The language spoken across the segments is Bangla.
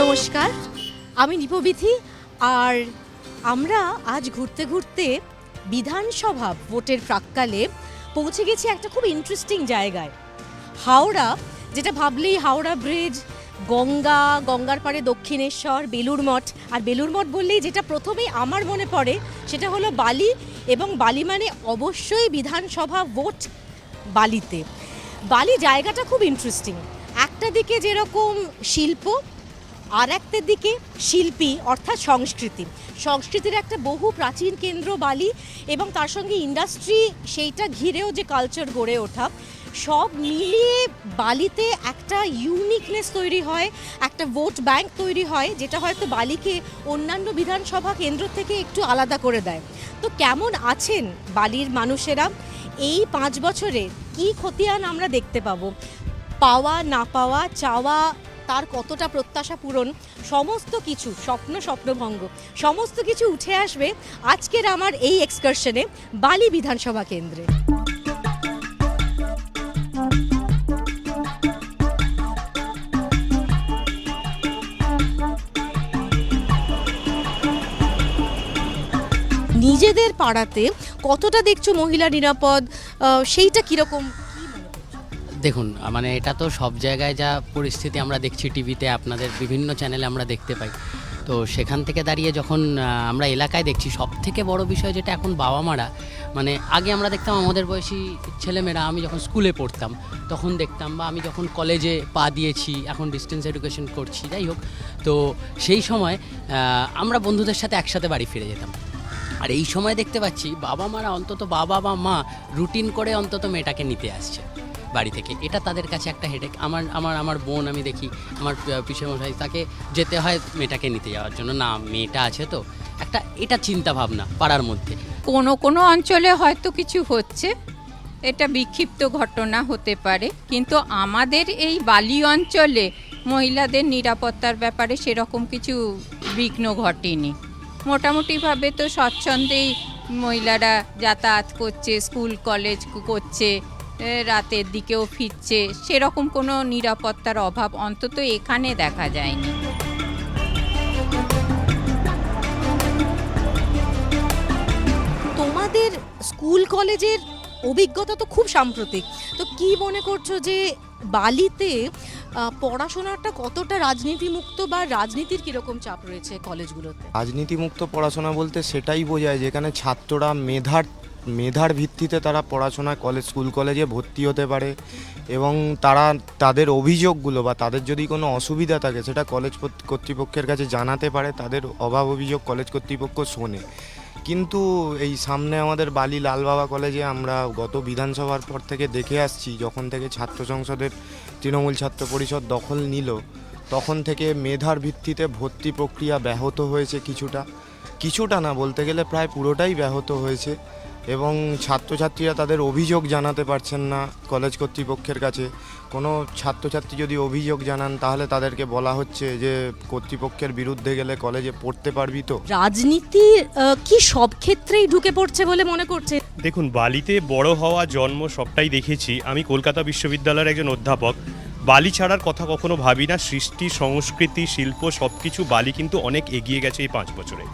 নমস্কার, আমি নিপবিথি। আর আমরা আজ ঘুরতে ঘুরতে বিধানসভা ভোটের প্রাক্কালে পৌঁছে গেছি একটা খুব ইন্টারেস্টিং জায়গায়, হাওড়া। যেটা ভাবলেই হাওড়া ব্রিজ, গঙ্গার পাড়ে দক্ষিণেশ্বর, বেলুড় মঠ। আর বেলুড় মঠ বললেই যেটা প্রথমেই আমার মনে পড়ে সেটা হলো বালি, এবং বালি মানে অবশ্যই বিধানসভা ভোট বালিতে। বালি জায়গাটা খুব ইন্টারেস্টিং। একটা দিকে যেরকম শিল্প, আর একটা দিকে শিল্পী অর্থাৎ সংস্কৃতির একটা বহু প্রাচীন কেন্দ্র বালি, এবং তার সঙ্গে ইন্ডাস্ট্রি, সেইটা ঘিরেও যে কালচার গড়ে ওঠা, সব মিলিয়ে বালিতে একটা ইউনিকনেস তৈরি হয়, একটা ভোট ব্যাংক তৈরি হয়, যেটা হয়তো বালিকে অন্যান্য বিধানসভা কেন্দ্র থেকে একটু আলাদা করে দেয়। তো কেমন আছেন বালির মানুষেরা? এই 5 বছরে কি খতিয়ান আমরা দেখতে পাবো? পাওয়া না পাওয়া, চাওয়া, তার কতটা প্রত্যাশা পূরণ, সমস্ত কিছু স্বপ্নভঙ্গ সমস্ত কিছু উঠে আসবে আজকের আমার এই এক্সকারশনে বালি বিধানসভা কেন্দ্রে। নিজেদের পাড়াতে কতটা দেখছো মহিলা নিরাপদ, সেইটা কীরকম? দেখুন, মানে এটা তো সব জায়গায় যা পরিস্থিতি আমরা দেখছি, টিভিতে আপনাদের বিভিন্ন চ্যানেলে আমরা দেখতে পাই। তো সেখান থেকে দাঁড়িয়ে যখন আমরা এলাকায় দেখছি, সব থেকে বড় বিষয় যেটা এখন বাবা মারা, মানে আগে আমরা দেখতাম আমাদের বয়সী ছেলেমেয়েরা, আমি যখন স্কুলে পড়তাম তখন দেখতাম, বা আমি যখন কলেজে পা দিয়েছি, এখন ডিস্টেন্স এডুকেশন করছি, যাই হোক, তো সেই সময় আমরা বন্ধুদের সাথে একসাথে বাড়ি ফিরে যেতাম। আর এই সময় দেখতে পাচ্ছি বাবা মারা, অন্তত বাবা বা মা রুটিন করে অন্তত মেয়েটাকে নিতে আসছে বাড়ি থেকে। এটা তাদের কাছে একটা হেডেক। আমার বোন, আমি দেখি আমার পিসেমশাই, তাকে যেতে হয় মেয়েটাকে নিতে যাওয়ার জন্য, না মেয়েটা আছে তো, একটা এটা চিন্তা ভাবনা পাড়ার মধ্যে। কোনো অঞ্চলে হয়তো কিছু হচ্ছে, এটা বিক্ষিপ্ত ঘটনা হতে পারে, কিন্তু আমাদের এই বালি অঞ্চলে মহিলাদের নিরাপত্তার ব্যাপারে সেরকম কিছু বিঘ্ন ঘটেনি। মোটামুটিভাবে তো স্বচ্ছন্দেই মহিলারা যাতায়াত করছে, স্কুল কলেজ করছে, রাতের দিকেও ফিরছে, সেরকম কোনো নিরাপত্তার অভাব অন্তত এখানে দেখা যায়নি। তোমাদের স্কুল কলেজের অভিজ্ঞতা তো খুব সাম্প্রতিক, তো কি মনে করছো যে বালিতে পড়াশোনাটা কতটা রাজনীতিমুক্ত, বা রাজনীতির কীরকম চাপ রয়েছে কলেজগুলোতে? রাজনীতিমুক্ত পড়াশোনা বলতে সেটাই বোঝায় যেখানে ছাত্ররা মেধার ভিত্তিতে তারা পড়াশোনায় স্কুল কলেজে ভর্তি হতে পারে, এবং তারা তাদের অভিযোগগুলো বা তাদের যদি কোনো অসুবিধা থাকে সেটা কলেজ কর্তৃপক্ষের কাছে জানাতে পারে, তাদের অভিযোগ কলেজ কর্তৃপক্ষ শোনে। কিন্তু এই সামনে আমাদের বালি লালবাবা কলেজে আমরা গত বিধানসভার পর থেকে দেখে আসছি, যখন থেকে ছাত্র সংসদের তৃণমূল ছাত্র পরিষদ দখল নিল, তখন থেকে মেধার ভিত্তিতে ভর্তি প্রক্রিয়া ব্যাহত হয়েছে। কিছুটা না বলতে গেলে প্রায় পুরোটাই ব্যাহত হয়েছে, এবং ছাত্রছাত্রীরা তাদের অভিযোগ জানাতে পারছেন না কলেজ কর্তৃপক্ষের কাছে। কোনো ছাত্রছাত্রী যদি অভিযোগ জানান তাহলে তাদেরকে বলা হচ্ছে যে কর্তৃপক্ষের বিরুদ্ধে গেলে কলেজে পড়তে পারবি তো। রাজনীতি কি সব ক্ষেত্রেই ঢুকে পড়ছে বলে মনে করছে? দেখুন, বালিতে বড় হওয়া, জন্ম সবটাই দেখেছি। আমি কলকাতা বিশ্ববিদ্যালয়ের একজন অধ্যাপক। বালি ছাড়ার কথা কখনো ভাবি না। সৃষ্টি, সংস্কৃতি, শিল্প সব কিছু বালি কিন্তু অনেক এগিয়ে গেছে এই 5 বছরে।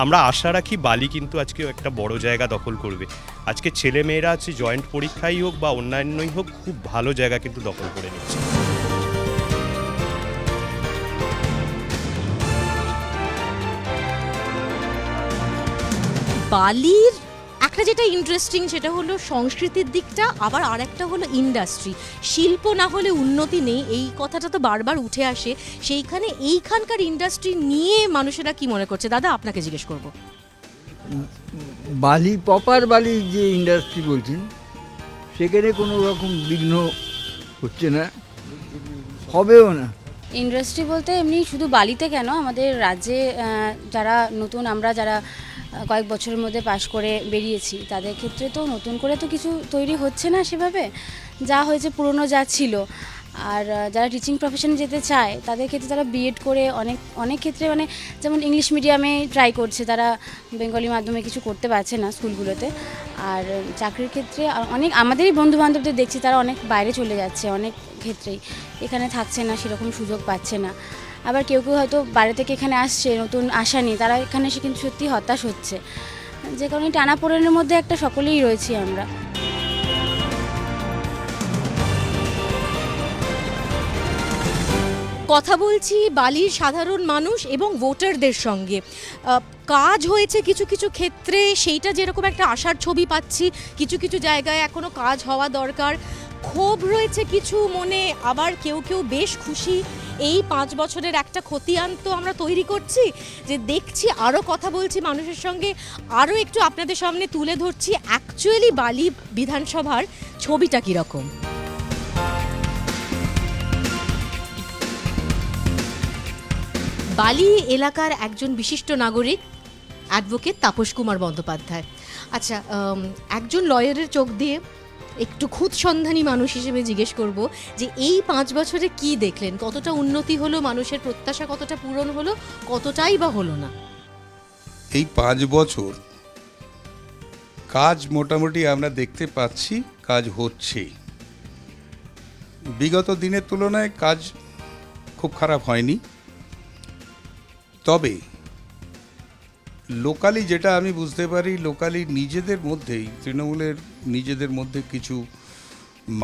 আমরা আশা রাখি বালি কিন্তু আজকেও একটা বড় জায়গা দখল করবে। আজকে ছেলে মেয়েরা আছে, জয়েন্ট পরীক্ষাই হোক বা অন্যান্যই হোক, খুব ভালো জায়গা কিন্তু দখল করে নিচ্ছে। বালির একটা যেটা ইন্টারেস্টিং সেটা হলো সংস্কৃতির দিকটা, আবার আরেকটা হলো ইন্ডাস্ট্রি। শিল্প না হলে উন্নতি নেই, এই কথাটা তো বারবার উঠে আসে। সেইখানে এইখানকার ইন্ডাস্ট্রি নিয়ে মানুষেরা কি মনে করছে? দাদা, আপনাকে জিজ্ঞেস করব। বালি প্রপার বালি যে ইন্ডাস্ট্রি বলছেন, সেখানে কোনো রকম বিঘ্ন হচ্ছে না, হবেও না। ইন্ডাস্ট্রি বলতে এমনি শুধু বালিতে কেন, আমাদের রাজ্যে যারা নতুন, আমরা যারা কয়েক বছরের মধ্যে পাশ করে বেরিয়েছি, তাদের ক্ষেত্রে তো নতুন করে তো কিছু তৈরি হচ্ছে না সেভাবে, যা হয়েছে পুরনো যা ছিল। আর যারা টিচিং প্রফেশনে যেতে চায় তাদের ক্ষেত্রে তারা বিএড করে অনেক ক্ষেত্রে মানে যেমন ইংলিশ মিডিয়ামে ট্রাই করছে, তারা বেঙ্গলি মাধ্যমে কিছু করতে পারছে না স্কুলগুলোতে। আর চাকরির ক্ষেত্রে অনেক আমাদেরই বন্ধুবান্ধবদের দেখছি তারা অনেক বাইরে চলে যাচ্ছে, অনেক ক্ষেত্রেই এখানে থাকছে না, সেরকম সুযোগ পাচ্ছে না। আবার কেউ কেউ হয়তো বাইরে থেকে এখানে আসছে, নতুন আশা নিয়ে, তারা এখানে এসে কিন্তু সত্যি হতাশ হচ্ছে, যে কারণে টানাপোড়েনের মধ্যে একটা সকলেই রয়েছি আমরা। কথা বলছি বালির সাধারণ মানুষ এবং ভোটারদের সঙ্গে। কাজ হয়েছে কিছু কিছু ক্ষেত্রে, সেইটা যেরকম একটা আশার ছবি পাচ্ছি, কিছু কিছু জায়গায় এখনও কাজ হওয়া দরকার। ক্ষোভ রয়েছে কিছু মনে, আবার কেউ কেউ বেশ খুশি। এই 5 বছরের একটা খতিয়ান তো আমরা তৈরি করছি, যে দেখছি আরও কথা বলছি মানুষের সঙ্গে, আরও একটু আপনাদের সামনে তুলে ধরছি অ্যাকচুয়ালি বালি বিধানসভার ছবিটা কীরকম। বালি এলাকার একজন বিশিষ্ট নাগরিক অ্যাডভোকেট তাপস কুমার বন্দ্যোপাধ্যায়। আচ্ছা, একজন লয়ারের চোখ দিয়ে একটু খুদ সন্ধানী মানুষ হিসেবে জিজ্ঞেস করব যে এই 5 বছরে কি দেখলেন, কতটা উন্নতি হলো, মানুষের প্রত্যাশা কতটা পূরণ হলো, কতটাই বা হলো না? এই 5 বছর কাজ মোটামুটি আমরা দেখতে পাচ্ছি, কাজ হচ্ছে। বিগত দিনের তুলনায় কাজ খুব খারাপ হয়নি, তবে লোকালি যেটা আমি বুঝতে পারি, লোকালি নিজেদের মধ্যেই, তৃণমূলের নিজেদের মধ্যে কিছু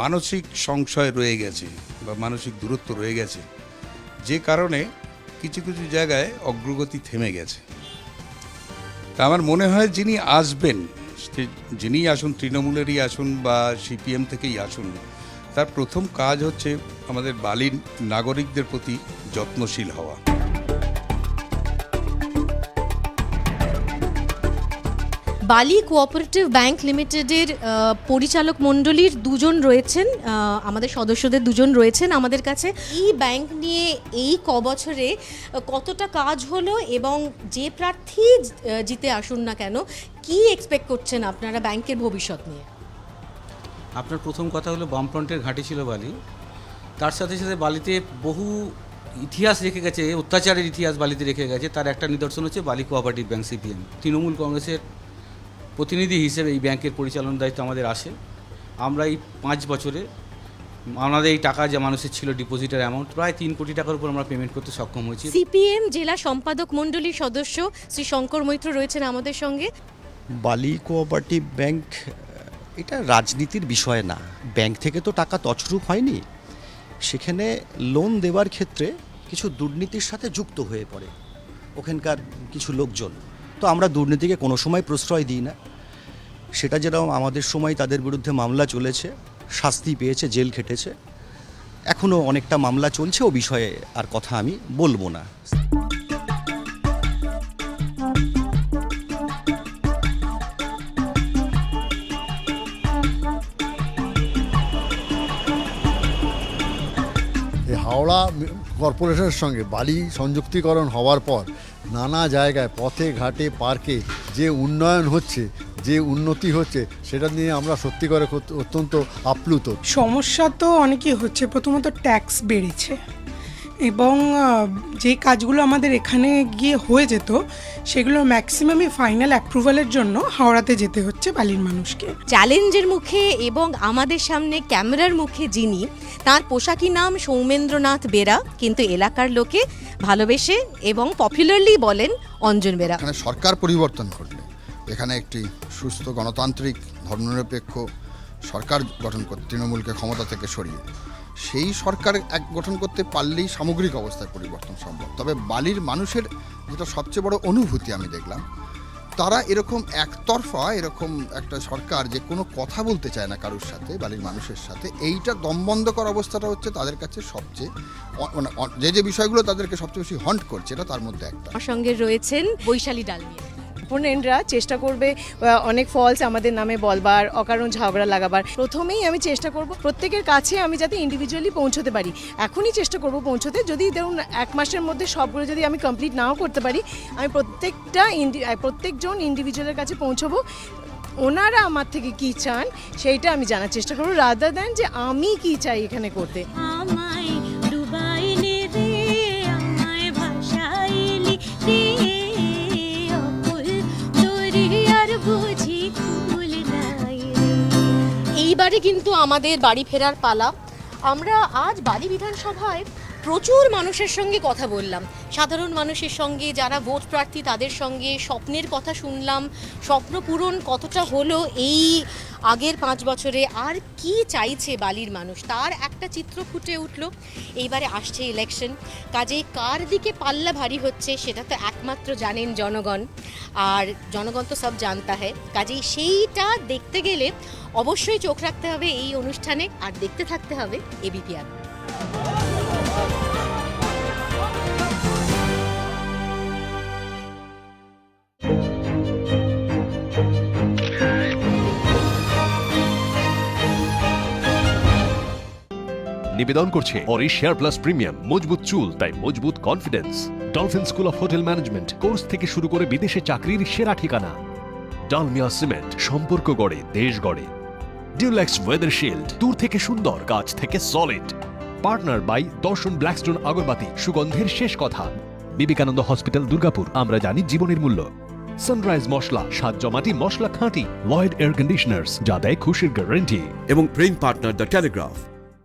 মানসিক সংশয় রয়ে গেছে বা মানসিক দূরত্ব রয়ে গেছে, যে কারণে কিছু কিছু জায়গায় অগ্রগতি থেমে গেছে। তা আমার মনে হয় যিনি আসবেন, যিনি আসুন, তৃণমূলেরই আসুন বা সিপিএম থেকেই আসুন, তার প্রথম কাজ হচ্ছে আমাদের বালির নাগরিকদের প্রতি যত্নশীল হওয়া। বালি কোঅপারেটিভ ব্যাংক লিমিটেডের পরিচালক মণ্ডলীর 2 জন রয়েছেন, আমাদের সদস্যদের 2 জন রয়েছেন আমাদের কাছে। এই ব্যাংক নিয়ে এই বছরে কতটা কাজ হলো এবং যে প্রার্থী জিতে আসুন না কেন, কি এক্সপেক্ট করছেন আপনারা ব্যাংকের ভবিষ্যৎ নিয়ে? আপনার প্রথম কথা হলো বামফ্রন্টের ঘাঁটি ছিল বালি, তার সাথে সাথে বালিতে বহু ইতিহাস রেখে গেছে, অত্যাচারের ইতিহাস বালিতে রেখে গেছে। তার একটা নিদর্শন হচ্ছে বালি কোঅপারেটিভ ব্যাংক, সিপিএম। তৃণমূল কংগ্রেসের প্রতিনিধি হিসেবে এই ব্যাংকের পরিচালনার দায়িত্ব আমাদের আসে। আমরা এই 5 বছরে আমাদের এই টাকা যে মানুষের ছিল ডিপোজিটের অ্যামাউন্ট প্রায় 3 কোটি টাকার উপর আমরা পেমেন্ট করতে সক্ষম হয়েছি। সিপিএম জেলা সম্পাদক মণ্ডলীর সদস্য শ্রী শঙ্কর মৈত্র রয়েছেন আমাদের সঙ্গে। বালি কোঅপারেটিভ ব্যাংক এটা রাজনীতির বিষয় না, ব্যাংক থেকে তো টাকা তছরূপ হয়নি, সেখানে লোন দেওয়ার ক্ষেত্রে কিছু দুর্নীতির সাথে যুক্ত হয়ে পড়ে ওখানকার কিছু লোকজন। তো আমরা দুর্নীতিকে কোনো সময় প্রশ্রয় দিই না, সেটা যেরকম আমাদের সময় তাদের বিরুদ্ধে মামলা চলেছে, শাস্তি পেয়েছে, জেল খেটেছে, এখনও অনেকটা মামলা চলছে, ও বিষয়ে আর কথা আমি বলবো না। হাওড়া কর্পোরেশনের সঙ্গে বালি সংযুক্তিকরণ হওয়ার পর নানা জায়গায় পথে ঘাটে পার্কে যে উন্নয়ন হচ্ছে, যে উন্নতি হচ্ছে, সেটা নিয়ে আমরা সত্যি করে অত্যন্ত আপ্লুত। সমস্যা তো অনেকই হচ্ছে। প্রথমত ট্যাক্স বেড়েছে এবং যে কাজগুলো আমাদের এখানে গিয়ে হয়ে যেত সেগুলো ম্যাক্সিমামই ফাইনাল অ্যাপ্রুভালের জন্য হাওড়াতে যেতে হচ্ছে বালির মানুষকে। চ্যালেঞ্জের মুখে এবং আমাদের সামনে ক্যামেরার মুখে যিনি, তার পোশাকি নাম সৌমেন্দ্রনাথ বেরা, কিন্তু এলাকার লোকে ভালোবেসে এবং পপুলারলি বলেন অঞ্জন বেরা। এখানে সরকার পরিবর্তন করলে, এখানে একটি সুস্থ গণতান্ত্রিক ধর্মনিরপেক্ষ সরকার গঠন করতে, তৃণমূলকে ক্ষমতা থেকে সরিয়ে সেই সরকার গঠন করতে পারলেই সামগ্রিক অবস্থায় পরিবর্তন সম্ভব। তবে বালির মানুষের যেটা সবচেয়ে বড় অনুভূতি আমি দেখলাম, তারা এরকম একতরফা এরকম একটা সরকার যে কোনো কথা বলতে চায় না কারোর সাথে, বালির মানুষের সাথে, এইটা দমবন্ধকর অবস্থাটা হচ্ছে তাদের কাছে সবচেয়ে, মানে যে বিষয়গুলো তাদেরকে সবচেয়ে বেশি হন্ট করছে, এটা তার মধ্যে একটা। আমার সঙ্গে রয়েছেন বৈশালী ডালমিয়া। অপোনেন্টরা চেষ্টা করবে অনেক ফলস আমাদের নামে বলবার, অকারণ ঝগড়া লাগাবার। প্রথমেই আমি চেষ্টা করব প্রত্যেকের কাছে আমি যাতে ইন্ডিভিজুয়ালি পৌঁছতে পারি, এখনই চেষ্টা করব পৌঁছতে। যদি ধরুন 1 মাসের মধ্যে সবগুলো যদি আমি কমপ্লিট নাও করতে পারি, আমি প্রত্যেকজন ইন্ডিভিজুয়ালের কাছে পৌঁছবো। ওনারা আমার থেকে কি চান সেইটা আমি জানার চেষ্টা করবো, রাদার দ্যান যে আমি কি চাই এখানে করতে। আমায় ডুবাইলে রে, আমায় ভাসাইলি রে, অকুল দরিয়ার বুঝি কুল নাই রে। এইবারে কিন্তু আমাদের বাড়ি ফেরার পালা। আমরা আজ বালি বিধানসভায় প্রচুর মানুষের সঙ্গে কথা বললাম, সাধারণ মানুষের সঙ্গে, যারা ভোট প্রার্থী তাদের সঙ্গে স্বপ্নের কথা শুনলাম, স্বপ্ন পূরণ কতটা হলো এই আগের 5 বছরে, আর কি চাইছে বালির মানুষ তার একটা চিত্র ফুটে উঠলো। এইবারে আসছে ইলেকশন, কাজেই কার দিকে পাল্লা ভারী হচ্ছে সেটা তো একমাত্র জানেন জনগণ, আর জনগণ তো সব জানতা হয়। কাজেই সেইটা দেখতে গেলে অবশ্যই চোখ রাখতে হবে এই অনুষ্ঠানে, আর দেখতে থাকতে হবে এবিপি আনন্দ। নিবেদন করছে অরিশ শেয়ার প্লাস প্রিমিয়াম, মজবুত চুল তাই মজবুত confidence. Dolphin school of hotel management course থেকে শুরু করে বিদেশে চাকরির সেরা ঠিকানা। ডালমিয়া সিমেন্ট, সম্পর্ক গড়ে দেশ গড়ে। ডিউলেক্স ওয়েদার শিল্ড, দূর থেকে সুন্দর, কাছ থেকে সলিড। পার্টনার বাই দর্শন ব্ল্যাকস্টোন আগরবাতি, সুগন্ধের শেষ কথা। বিবেকানন্দ হসপিটাল, দুর্গাপুর, আমরা জানি জীবনের মূল্য। সানরাইজ মশলা, স্বাদ জমাটি মশলা খাঁটি। লয়েড এয়ার কন্ডিশনার্স, যা দেয় খুশির গ্যারান্টি। এবং ব্রেইন পার্টনার দ্য টেলিগ্রাফ,